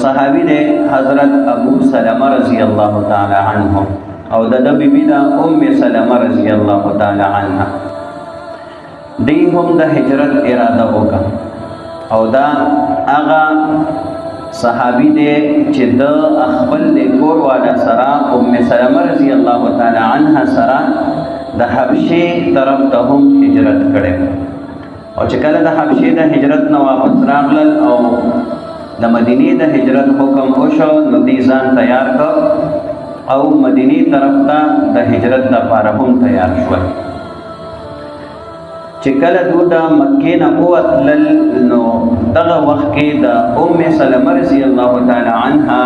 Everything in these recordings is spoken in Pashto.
صحابي دی حضرت ابو سلمہ رضی اللہ تعالی عنہ او د بیبی دا ام سلمہ رضی اللہ تعالی عنہ دی هم د هجرت اراده وکړه او دا هغه صحابي دی چې د خپل کور والا سره ام سلمہ رضی الله تعالی عنها سره د حبشې طرف ته هم هجرت کړي او چې کله د حبشې د هجرت نه واپس راغلل او د مدینې د هجرت حکم وشو نو دې ځان تیار کړ او مدینې طرف ته د هجرت لپاره هم تیار شول چې کله دوی د مکې نه ووتلل نو دغه وخت کې د ام سلمہ رضی الله تعالی عنها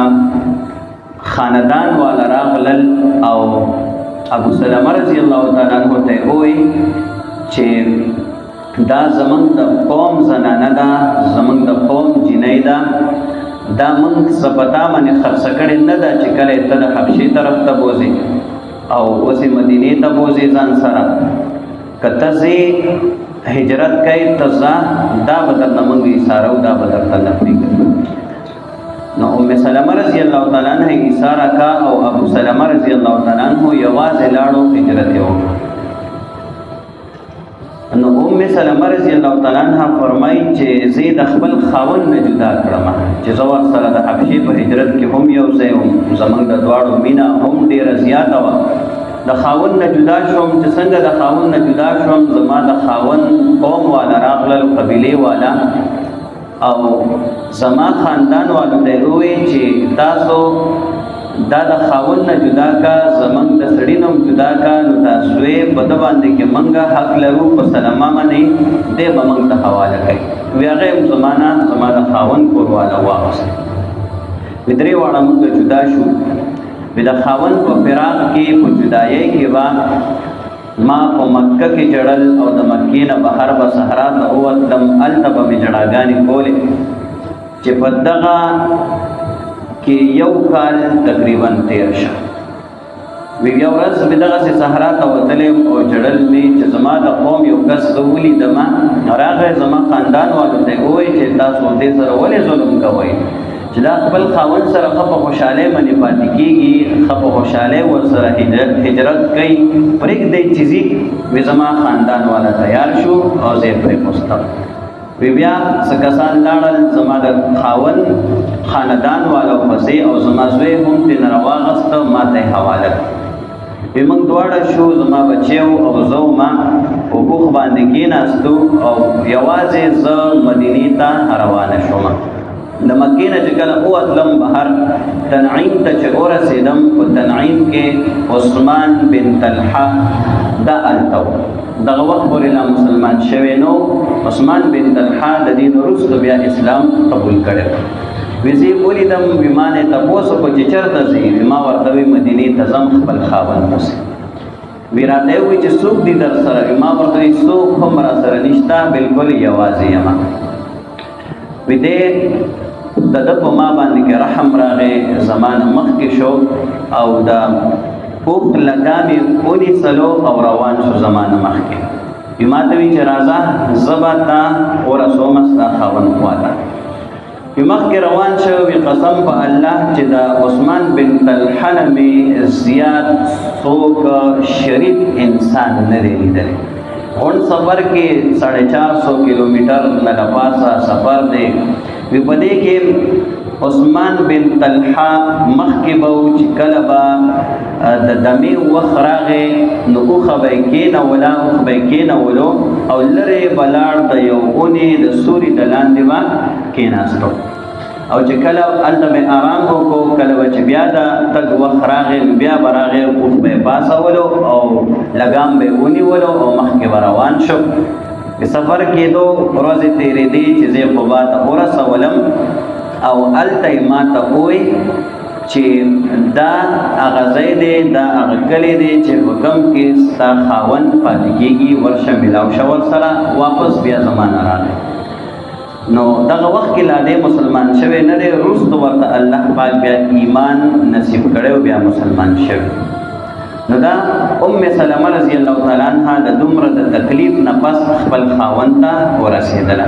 خاندان والا راغلل او ابو سلمہ رضی الله تعالی عنہ ته وایي چې دا زمونږ د قوم زنانه ده زمونږ د قوم جنۍ ده دا موږ سپتا باندې خرڅ کړې نه ده چې کله ته د حبشې طرف ته بوځې او اوسې مدینې ته بوځې ځان سره که ته ځې هجرت کوې ته ځه دا به درته موږ ایساره دا به درته نه پرېږدو نو ام سلمہ رضی الله تعالی عنہ ایساره کا او ابو سلمہ رضی الله تعالی عنہ یوازې لاړو هجرت یې وکړو نو ام سلمہ رضی الله تعالی عنها فرمایي چې زه د خپل خاوند نه جدا کړم چې زه ورسره د حبشې په هجرت کې هم یو ځای وم زمونږ د دواړو مینه هم ډېره زیاته وه د خاوند نه جدا شوم چې څنګه د خاوند نه جدا شوم زما د خاوند قوم والا راغلل قبیلې والا او زما خاندان والو ته ووایي چې تاسو دا د خاوند نه جدا کا زمونږ د سړي نه جدا کا نو تاسو یې په ده باندې کې موږ حق لرو په سلمه باندې دی به موږ ته حواله کوي وی هغه یې زما د خاوند کور والا واغوستی وی درې واړه موږ جدا شو وی د خاوند په فراق کې په جدایۍ کې به ما په مکه کې جړل او د مکې نه بهر به صحرا ته ووتلم هلته به مې جړاګانې کولې چې په دغه کې یو کال تقریبا تیر شه وی بیا ورځ مې دغسې صحرا ته وتلم او جړل مې چې زما د قوم یو کس زه ولیدمه راغی زما خاندان والو ته یې ووایي چې تاسو دې سره ولې ظلم کوئ چې دا خپل خاوند سره ښه په خوشحالۍ باندې پاتې کېږي ښه په خوشحالۍ ورسره هجرت کوي پرېږدئ چې ځي وی زما خاندان والا تیار شو او زه یې پرېښوستم وی بیا څه کسان لاړل زما د خاوند خاندان والا پسې او زما زوی هم ترېنه راواغسته ما ته یې حواله کړه وی موږ دواړه شو زما بچی او زه ومه په بوخ باندې کېناستو او یوازې زه مدینې ته روانه شومه د مکې نه چې کله ووتلم بهر تنعیم ته چې ورسېدم په تنعیم کې عثمان بن طلحه دا هلته و دغه وخت پورې لا مسلمان شوی نو عثمان بن طلحه د دې نه وروسته بیا اسلام قبول کړی وی زه یې ولیدم وی ما نه یې تپوس وکړو چې چېرته ځې وی ما ورته وی مدینې ته ځم خپل خاوند پسې وی راته یې ووایي چې څوک دي در سره وی ما ورته وی څوک هم را سره نشته بلکل یوازې یمه وی دې د ده په ما باندې کې رحم راغی زمانه مخکې شو او د اوښ لګامې ونیسلو او روان شو زمانه مخکې وی ما ته وی چې راځه زه به تا ورسومه ستا خاوند خواته وی مخکې روان شو وی قسم په الله چې د عثمان بن طلحه نه مې زیات څوک شریف انسان نه دی لیدلی غونډ سفر کې 450 کیلومیټر نه د پاسه سفر دی وی په دې کې عثمان بن طلحه مخکې به و چې کله به د دمې وخت راغی نو اوښه به یې کېنوله اوښ به یې کېنولو او لرې به لاړ د یو اونې د سوري د لاندې به کېناستو او چې کله هلته به آرام وکړو کله به چې بیا د تګ وخت راغی نو بیا به راغی اوښ به یې پاسولو او لګام به یې ونیولو او مخکې به روان شو سفر کېدو ورځې تېرېدې چې زه یې قبا ته ورسولم او هلته یې ما ته ووایي چې دا هغه ځای دی دا هغه کلی دی چې په کوم کې ستا خاوند پاتې کېږي ورشه میلاو شه ورسره واپس بیا زمانه راغی نو دغه وخت کې لا دی مسلمان شوی نه دی وروسته ورته الله پاک بیا ایمان نصیب کړی او بیا مسلمان شوی نو دا ام سلمہ رضی الله تعالی عنها د دومره د تکلیف نه پس خپل خاوند ته ورسېدله